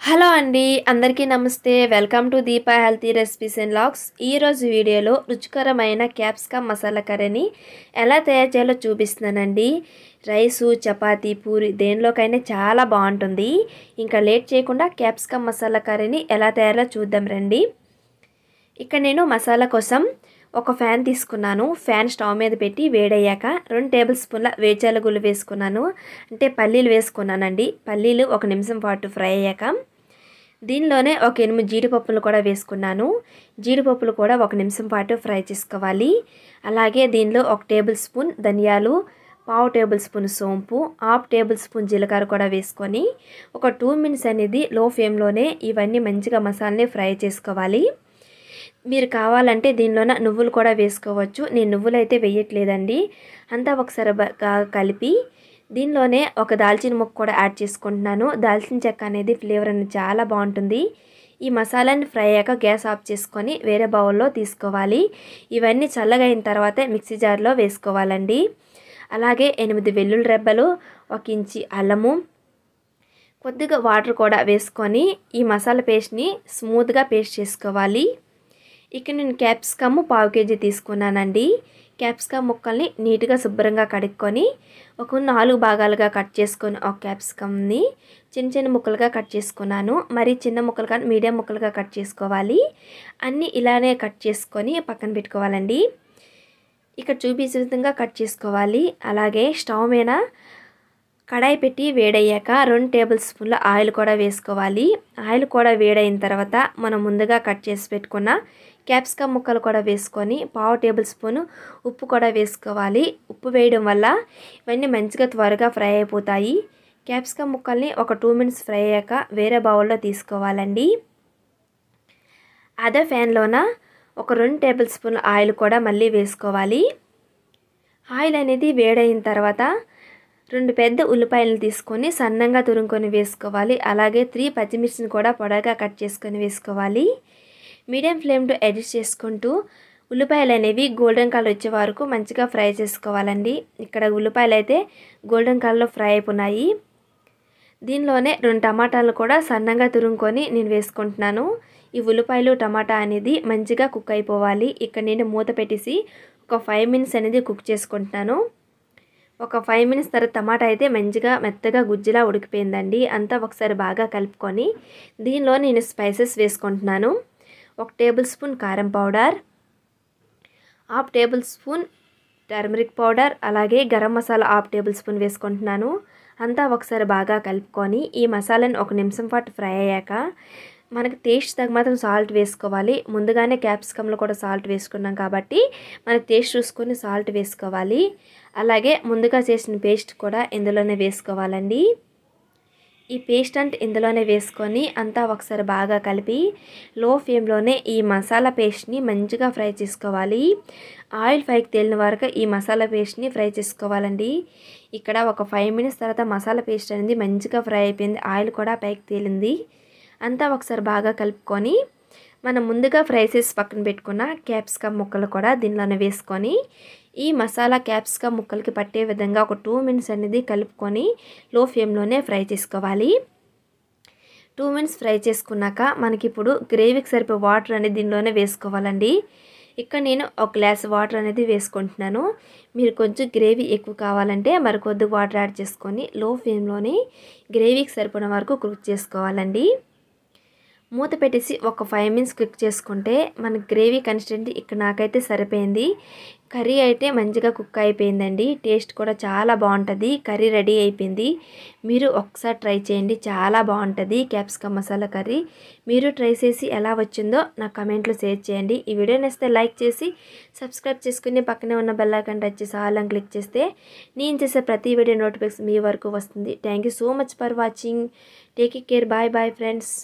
Hello అండి, అందరికీ నమస్తే. Welcome to Deepa healthy recipes and vlogs. ఈరోజు వీడియోలో రుచికరమైన క్యాప్సికమ్ మసాలా కర్రీని ఎలా తయారు చేయాలో చూపిస్తున్నానండి. రైసు, చపాతీ, పూరి దేనిలోకైనా చాలా బాగుంటుంది. ఇంకా లేట్ చేయకుండా క్యాప్సికమ్ మసాలా కర్రీని ఎలా తయారో చూద్దాం రండి. ఇక్కడ నేను మసాలా కోసం ఒక ఫ్యాన్ తీసుకున్నాను. ఫ్యాన్ స్టవ్ మీద పెట్టి వేడయ్యాక 2 టేబుల్ స్పూన్ల వేరుశనగ గుళ్ళు వేసుకున్నాను. అంటే పల్లీలు వేసుకున్నానండి. పల్లీలు 1 నిమిషం పాటు ఫ్రై అయ్యాక దీనిలోనే ఒక 8 జీడిపప్పులు కూడా వేసుకున్నాను. జీడిపప్పులు కూడా 1 నిమిషం పాటు ఫ్రై చేసుకోవాలి. అలాగే దీనిలో 1 టేబుల్ స్పూన్ ధనియాలు, 1/2 టేబుల్ స్పూన్ సోంపు, 1/2 టేబుల్ స్పూన్ జీలకర్ర కూడా వేసుకొని ఒక 2 మినిట్స్ అనేది లో ఫ్లేమ్లోనే ఇవన్నీ మంచిగా మసాలాని ఫ్రై చేసుకోవాలి. మీరు కావాలంటే దీనిలోన నువ్వులు కూడా వేసుకోవచ్చు. నేను నువ్వులు అయితే వేయట్లేదండి. అంతా ఒకసారి కలిపి దీనిలోనే ఒక దాల్చిన ముక్క కూడా యాడ్ చేసుకుంటున్నాను. దాల్చిన చెక్క అనేది ఫ్లేవర్ అనేది చాలా బాగుంటుంది. ఈ మసాలాని ఫ్రై అయ్యాక గ్యాస్ ఆఫ్ చేసుకొని వేరే బౌల్లో తీసుకోవాలి. ఇవన్నీ చల్లగా అయిన తర్వాత మిక్సీ జార్లో వేసుకోవాలండి. అలాగే 8 వెల్లుల్లి రెబ్బలు, 1 ఇంచి అల్లము, కొద్దిగా వాటర్ కూడా వేసుకొని ఈ మసాలా పేస్ట్ని స్మూత్గా పేస్ట్ చేసుకోవాలి. ఇక్కడ నేను క్యాప్సికమ్ 1/2 కేజీ తీసుకున్నానండి. క్యాప్సికమ్ ముక్కల్ని నీట్గా శుభ్రంగా కడుక్కొని ఒక 4 భాగాలుగా కట్ చేసుకొని ఒక క్యాప్సికమ్ని చిన్న ముక్కలుగా కట్ చేసుకున్నాను. మరి చిన్న ముక్కలు కానీ మీడియం ముక్కలుగా కట్ చేసుకోవాలి. అన్నీ ఇలానే కట్ చేసుకొని పక్కన పెట్టుకోవాలండి. ఇక్కడ చూపించే విధంగా కట్ చేసుకోవాలి. అలాగే స్టవ్ మీద కడాయి పెట్టి వేడయ్యాక 2 టేబుల్ స్పూన్ల ఆయిల్ కూడా వేసుకోవాలి. ఆయిల్ కూడా వేడైన తర్వాత మనం ముందుగా కట్ చేసి పెట్టుకున్న క్యాప్సికమ్ ముక్కలు కూడా వేసుకొని 1/2 టేబుల్ స్పూన్ ఉప్పు కూడా వేసుకోవాలి. ఉప్పు వేయడం వల్ల ఇవన్నీ మంచిగా త్వరగా ఫ్రై అయిపోతాయి. క్యాప్సికమ్ ముక్కల్ని ఒక 2 మినిట్స్ ఫ్రై అయ్యాక వేరే బౌల్లో తీసుకోవాలండి. అదే ఫ్యాన్లోన ఒక 2 టేబుల్ స్పూన్ల ఆయిల్ కూడా మళ్ళీ వేసుకోవాలి. ఆయిల్ అనేది వేడైన తర్వాత 2 పెద్ద ఉల్లిపాయలను తీసుకొని సన్నంగా తురుముకొని వేసుకోవాలి. అలాగే 3 పచ్చిమిర్చిని కూడా పొడవుగా కట్ చేసుకొని వేసుకోవాలి. మీడియం ఫ్లేమ్లో అడ్జస్ట్ చేసుకుంటూ ఉల్లిపాయలు అనేవి గోల్డెన్ కలర్ వచ్చే వరకు మంచిగా ఫ్రై చేసుకోవాలండి. ఇక్కడ ఉల్లిపాయలు అయితే గోల్డెన్ కలర్లో ఫ్రై అయిపోయినాయి. దీనిలోనే 2 టమాటాలు కూడా సన్నంగా తురుముకొని నేను వేసుకుంటున్నాను. ఈ ఉల్లిపాయలు టమాటా అనేది మంచిగా కుక్ అయిపోవాలి. ఇక్కడ నేను మూత పెట్టేసి ఒక 5 మినిట్స్ అనేది కుక్ చేసుకుంటున్నాను. ఒక 5 మినిట్స్ తర్వాత టమాటా అయితే మంచిగా మెత్తగా గుజ్జులా ఉడికిపోయిందండి. అంతా ఒకసారి బాగా కలుపుకొని దీనిలో నేను స్పైసెస్ వేసుకుంటున్నాను. 1 టేబుల్ స్పూన్ కారం powder, 1/2 table spoon turmeric powder, అలాగే గరం మసాలా 1/2 టేబుల్ స్పూన్ వేసుకుంటున్నాను. అంతా ఒకసారి బాగా కలుపుకొని ఈ మసాలాని 1 నిమిషం పాటు ఫ్రై అయ్యాక మనకి టేస్ట్ తగ్గ మాత్రం సాల్ట్ వేసుకోవాలి. ముందుగానే క్యాప్సికమ్లో కూడా సాల్ట్ వేసుకున్నాం కాబట్టి మనకి టేస్ట్ చూసుకొని సాల్ట్ వేసుకోవాలి. అలాగే ముందుగా చేసిన పేస్ట్ కూడా ఇందులోనే వేసుకోవాలండి. ఈ పేస్ట్ అంటే ఇందులోనే వేసుకొని అంతా ఒకసారి బాగా కలిపి లో ఫ్లేమ్లోనే ఈ మసాలా పేస్ట్ని మంచిగా ఫ్రై చేసుకోవాలి. ఆయిల్ పైకి తేలిన వరకు ఈ మసాలా పేస్ట్ని ఫ్రై చేసుకోవాలండి. ఇక్కడ ఒక 5 మినిట్స్ తర్వాత మసాలా పేస్ట్ అనేది మంచిగా ఫ్రై అయిపోయింది. ఆయిల్ కూడా పైకి తేలింది. అంతా ఒకసారి బాగా కలుపుకొని మనం ముందుగా ఫ్రై చేసి పక్కన పెట్టుకున్న క్యాప్సికమ్ ముక్కలు కూడా దీనిలోనే వేసుకొని ఈ మసాలా క్యాప్సికమ్ ముక్కలకి పట్టే విధంగా ఒక 2 మినిట్స్ అనేది కలుపుకొని లో ఫ్లేమ్లోనే ఫ్రై చేసుకోవాలి. 2 మినిట్స్ ఫ్రై చేసుకున్నాక మనకి ఇప్పుడు గ్రేవీకి సరిపోయే వాటర్ అనేది దీనిలోనే వేసుకోవాలండి. ఇక్కడ నేను 1 గ్లాస్ వాటర్ అనేది వేసుకుంటున్నాను. మీరు కొంచెం గ్రేవీ ఎక్కువ కావాలంటే మరి కొద్దిగా వాటర్ యాడ్ చేసుకొని లో ఫ్లేమ్లోనే గ్రేవీకి సరిపోయిన వరకు కుక్ చేసుకోవాలండి. మూత పెట్టేసి ఒక 5 మినిట్స్ కుక్ చేసుకుంటే మన గ్రేవీ కన్సిస్టెన్సీ ఇక్కడ నాకైతే సరిపోయింది. కర్రీ అయితే మంచిగా కుక్ అయిపోయిందండి. టేస్ట్ కూడా చాలా బాగుంటుంది. కర్రీ రెడీ అయిపోయింది. మీరు ఒకసారి ట్రై చేయండి, చాలా బాగుంటుంది క్యాప్సికమ్ మసాలా కర్రీ. మీరు ట్రై చేసి ఎలా వచ్చిందో నాకు కమెంట్లో షేర్ చేయండి. ఈ వీడియో నచ్చితే లైక్ చేసి సబ్స్క్రైబ్ చేసుకుని పక్కనే ఉన్న బెల్ ఐకాన్ టచ్ చేసి ఆల్ అని క్లిక్ చేస్తే నేను చేసే ప్రతి వీడియో నోటిఫికేషన్ మీ వరకు వస్తుంది. Thank you so much for watching. Take care. Bye bye friends.